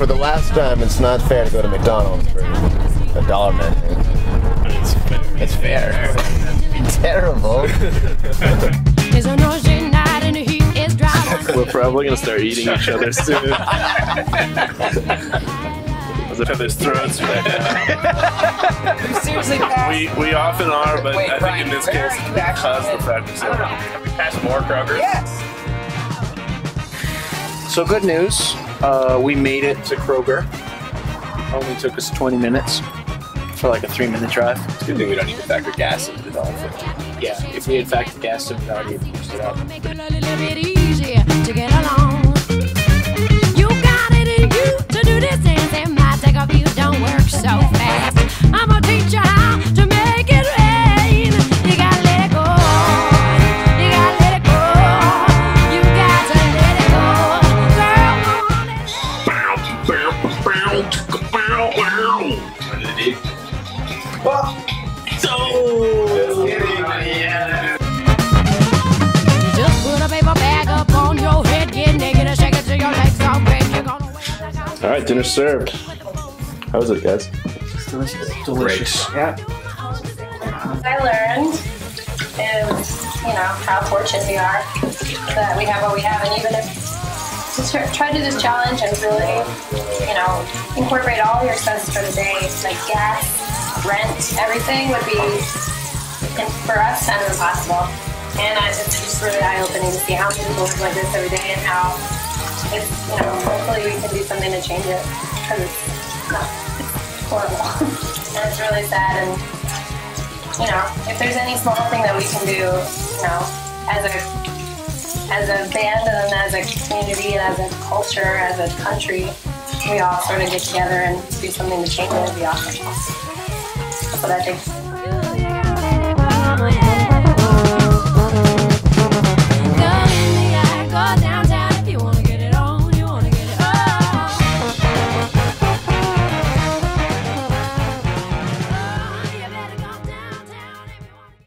for the last time, it's not fair to go to McDonald's for $1 menu. It's fair. It's terrible. We're probably gonna start eating each other soon. As if there's throats right now. Seriously, We often are, but I think in this case it's because the fact we're so. Have we passed more Kroger? Yes. So good news, we made it to Kroger. Only took us 20 minutes for like a 3-minute drive. It's a good thing we don't need to factor gas into the $1.50. Yeah, if we had factored gas in, we'd already have used it up. Make it a little bit easier to get along. You got it in you to do this dance. It might take a few, don't work so fast. I'm gonna teach you how to make it rain. You gotta let it go. You gotta let it go. You got to let it go. Girl, want it. What did it do? Just put a paper bag up on your head, get naked and shake it till your legs are red. You're gonna win. All right, dinner served. How was it, guys? Delicious. Yeah. I learned is, how fortunate we are that we have what we have, and even if to try to do this challenge and really, incorporate all your expenses for the day, like gas, rent, everything would be, for us, kind of impossible. And it's just really eye-opening to see how many people live like this every day and how it's, hopefully we can do something to change it, because it's horrible. And it's really sad, and if there's any small thing that we can do, as a band and as a community and as a culture, as a country, we all sort of get together and do something to change it, it'd be awesome. That's what I think.